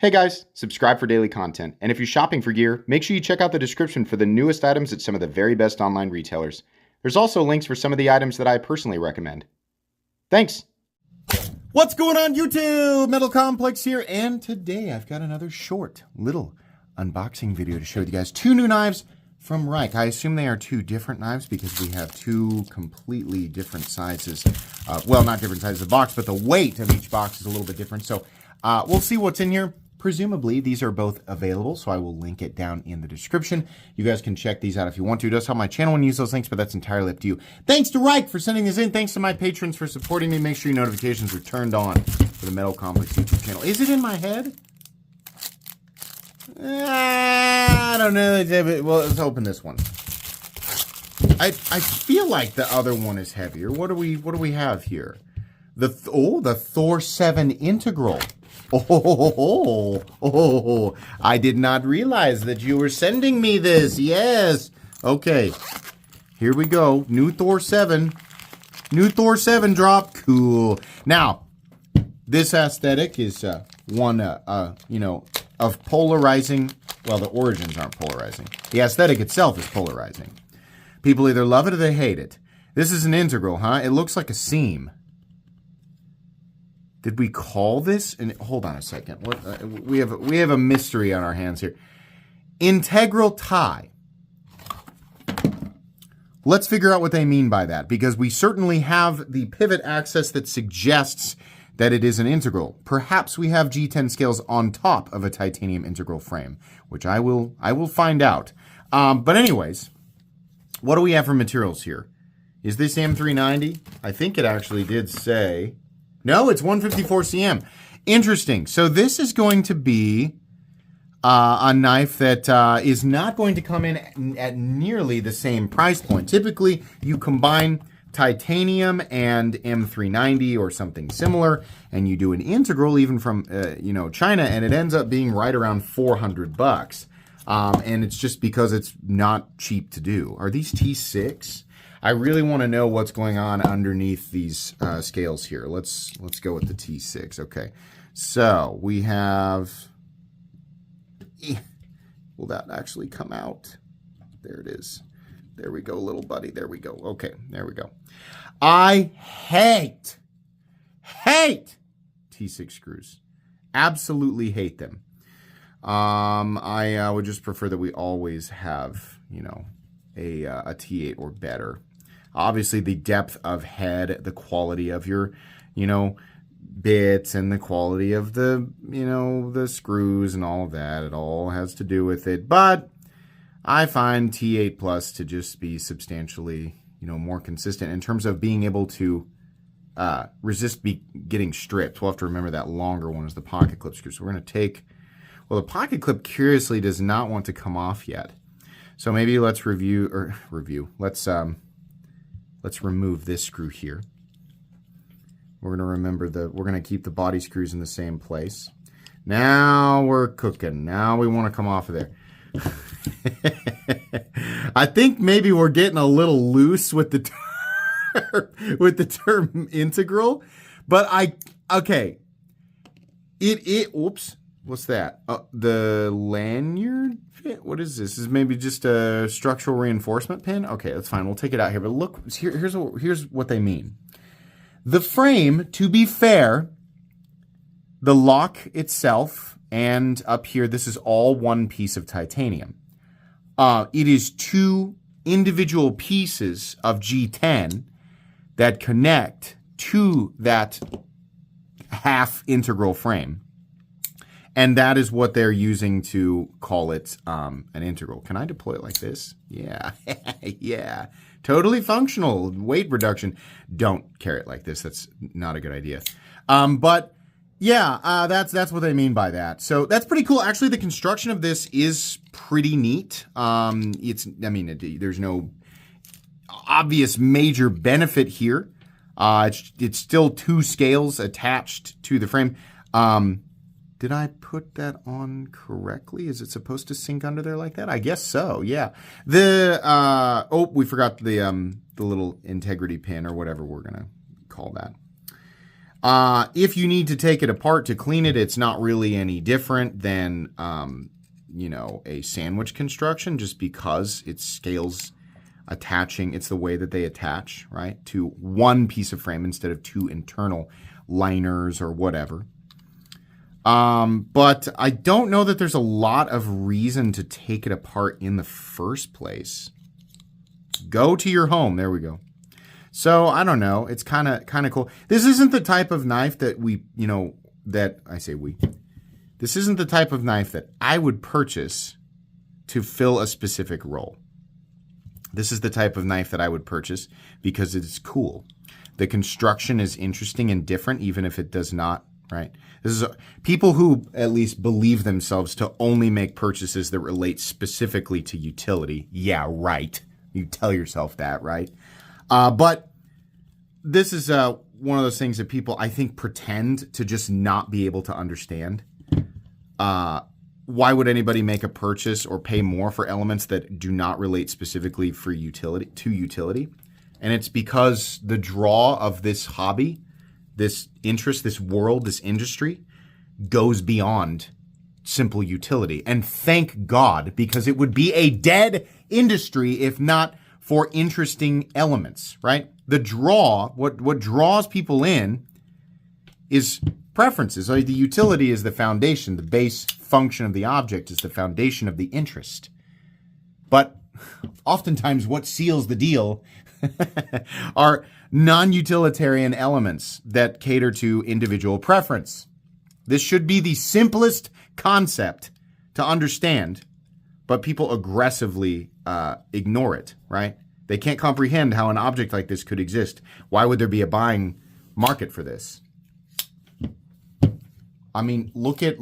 Hey guys, subscribe for daily content, and if you're shopping for gear, make sure you check out the description for the newest items at some of the very best online retailers. There's also links for some of the items that I personally recommend. Thanks! What's going on YouTube? Metal Complex here, and today I've got another short little unboxing video to show you guys. Two new knives from Rike. I assume they are two different knives because we have two completely different sizes. Well, not different sizes of the box, but the weight of each box is a little bit different. So we'll see what's in here. Presumably, these are both available, so I will link it down in the description. You guys can check these out if you want to. It does help my channel and use those links, but that's entirely up to you. Thanks to Rike for sending this in. Thanks to my patrons for supporting me. Make sure your notifications are turned on for the Metal Complex YouTube channel. Is it in my head? I don't know. Well, let's open this one. I feel like the other one is heavier. What do we have here? The Thor 7 Integral. Oh, I did not realize that you were sending me this. Yes. Okay. Here we go. New Thor 7. New Thor 7 drop. Cool. Now, this aesthetic is one, of polarizing. Well, the origins aren't polarizing. The aesthetic itself is polarizing. People either love it or they hate it. This is an integral, huh? It looks like a seam. Did we call this? And hold on a second. What, we have a mystery on our hands here. Integral tie. Let's figure out what they mean by that, because we certainly have the pivot access that suggests that it is an integral. Perhaps we have G10 scales on top of a titanium integral frame, which I will find out. But anyways, what do we have for materials here? Is this M390? I think it actually did say. No, it's 154 cm. Interesting. So this is going to be a knife that is not going to come in at nearly the same price point. Typically, you combine titanium and M390 or something similar, and you do an integral even from China, and it ends up being right around 400 bucks. And it's just because it's not cheap to do. Are these T6? I really want to know what's going on underneath these scales here. Let's go with the T6. Okay, so we have. Will that actually come out? There it is. There we go, little buddy. There we go. Okay, there we go. I hate T6 screws. Absolutely hate them. I would just prefer that we always have, a T8 or better. Obviously, the depth of head, the quality of your, bits, and the quality of the, the screws and all of that, it all has to do with it. But I find T8 Plus to just be substantially, more consistent in terms of being able to resist getting stripped. We'll have to remember that longer one is the pocket clip screw. So we're going to take, well, the pocket clip curiously does not want to come off yet. So maybe let's let's remove this screw here. We're going to keep the body screws in the same place. Now we're cooking. Now we want to come off of there. I think maybe we're getting a little loose with the term integral, but oops. What's that? The lanyard pin? What is this? This is maybe just a structural reinforcement pin? Okay, that's fine. We'll take it out here. But look, here's what they mean. The frame, to be fair, the lock itself, and up here, this is all one piece of titanium. It is two individual pieces of G10 that connect to that half integral frame. And that is what they're using to call it an integral. Can I deploy it like this? Yeah. Yeah. Totally functional. Weight reduction. Don't carry it like this. That's not a good idea. But yeah, that's what they mean by that. So that's pretty cool. Actually, the construction of this is pretty neat. There's no obvious major benefit here. It's still two scales attached to the frame. Did I put that on correctly? Is it supposed to sink under there like that? I guess so, yeah. We forgot the little integrity pin or whatever we're going to call that. If you need to take it apart to clean it, it's not really any different than, a sandwich construction, just because it scales attaching. It's the way that they attach, right, to one piece of frame instead of two internal liners or whatever. But I don't know that there's a lot of reason to take it apart in the first place. Go to your home. There we go. So I don't know. It's kind of cool. This isn't the type of knife that This isn't the type of knife that I would purchase to fill a specific role. This is the type of knife that I would purchase because it's cool. The construction is interesting and different, even if it does not, right? This is people who at least believe themselves to only make purchases that relate specifically to utility. Yeah, right. You tell yourself that, right? But this is one of those things that people, I think, pretend to just not be able to understand. Why would anybody make a purchase or pay more for elements that do not relate specifically to utility? And it's because the draw of this hobby, this interest, this world, this industry goes beyond simple utility. And thank God, because it would be a dead industry if not for interesting elements, right? The draw, what draws people in is preferences. The utility is the foundation. The base function of the object is the foundation of the interest. But oftentimes what seals the deal are non-utilitarian elements that cater to individual preference. This should be the simplest concept to understand, but people aggressively ignore it, right? They can't comprehend how an object like this could exist. Why would there be a buying market for this? I mean, look at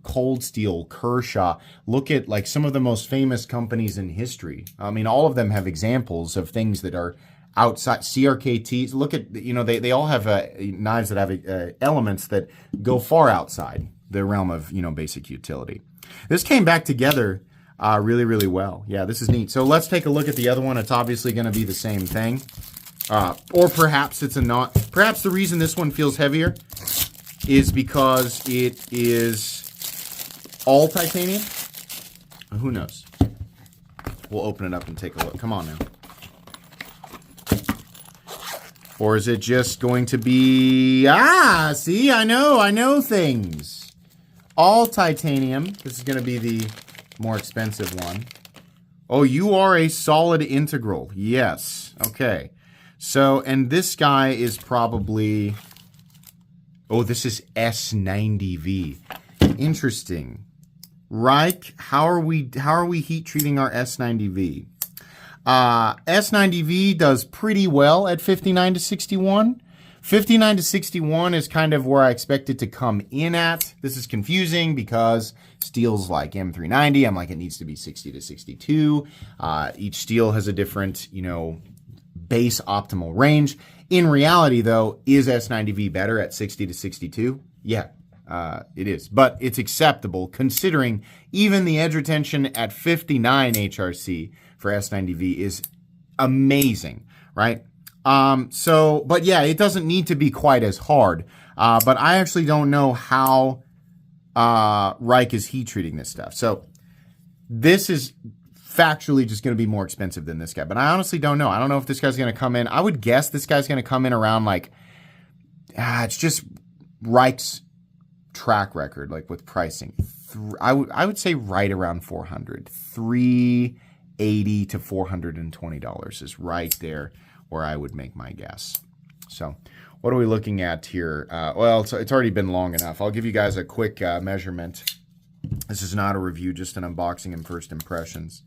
Cold Steel, Kershaw. Look at some of the most famous companies in history. I mean, all of them have examples of things that are outside. CRKTs. Look at, they all have knives that have elements that go far outside the realm of, basic utility. This came back together really, really well. Yeah, this is neat. So let's take a look at the other one. It's obviously going to be the same thing. Or perhaps it's a not. Perhaps the reason this one feels heavier is because it is all titanium. Who knows? We'll open it up and take a look. Come on now. Or is it just going to be... see, I know things. All titanium. This is going to be the more expensive one. Oh, you are a solid integral. Yes. Okay. So, and this guy is probably... Oh, this is S90V. Interesting. Rike, how are we heat treating our S90V? S90V does pretty well at 59 to 61. 59 to 61 is kind of where I expect it to come in at. This is confusing because steel's like M390. I'm like, it needs to be 60 to 62. Each steel has a different, base optimal range. In reality, though, is S90V better at 60 to 62? Yeah, it is. But it's acceptable considering even the edge retention at 59 HRC for S90V is amazing, right? But yeah, it doesn't need to be quite as hard. But I actually don't know how Rike is heat treating this stuff. So this is factually just going to be more expensive than this guy. But I honestly don't know. I don't know if this guy's going to come in. I would guess this guy's going to come in around it's just Rike's track record, with pricing. I would say right around 400. $380 to $420 is right there where I would make my guess. So what are we looking at here? Well, it's already been long enough. I'll give you guys a quick measurement. This is not a review, just an unboxing and first impressions.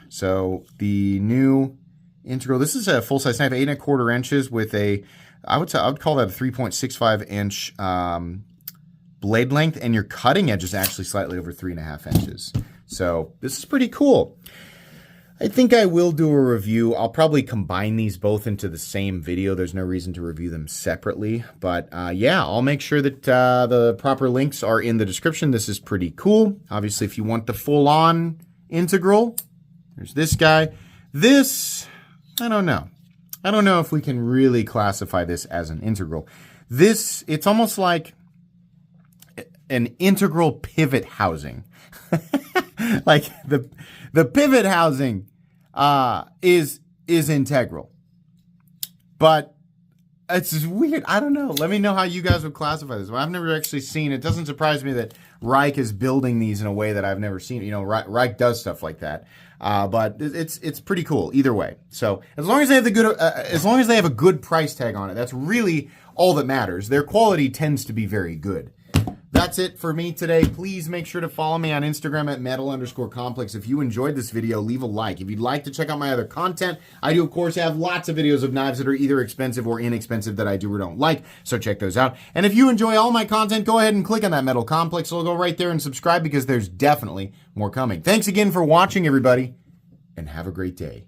So the new integral, this is a full-size knife, 8 1/4 inches with I would call that a 3.65 inch blade length, and your cutting edge is actually slightly over 3.5 inches. So this is pretty cool. I think I will do a review. I'll probably combine these both into the same video. There's no reason to review them separately. But yeah, I'll make sure that the proper links are in the description. This is pretty cool. Obviously, if you want the full-on integral, there's this guy. This, I don't know. I don't know if we can really classify this as an integral. It's almost like an integral pivot housing. Like the pivot housing is integral. But it's just weird. I don't know. Let me know how you guys would classify this. Well, I've never actually seen. It doesn't surprise me that Rike is building these in a way that I've never seen. You know, Rike does stuff like that. But it's pretty cool either way. So as long as they have a good price tag on it, that's really all that matters. Their quality tends to be very good. That's it for me today. Please make sure to follow me on Instagram at metal_complex. If you enjoyed this video, leave a like. If you'd like to check out my other content, I do, of course, have lots of videos of knives that are either expensive or inexpensive that I do or don't like, so check those out. And if you enjoy all my content, go ahead and click on that Metal Complex logo right there and subscribe because there's definitely more coming. Thanks again for watching, everybody, and have a great day.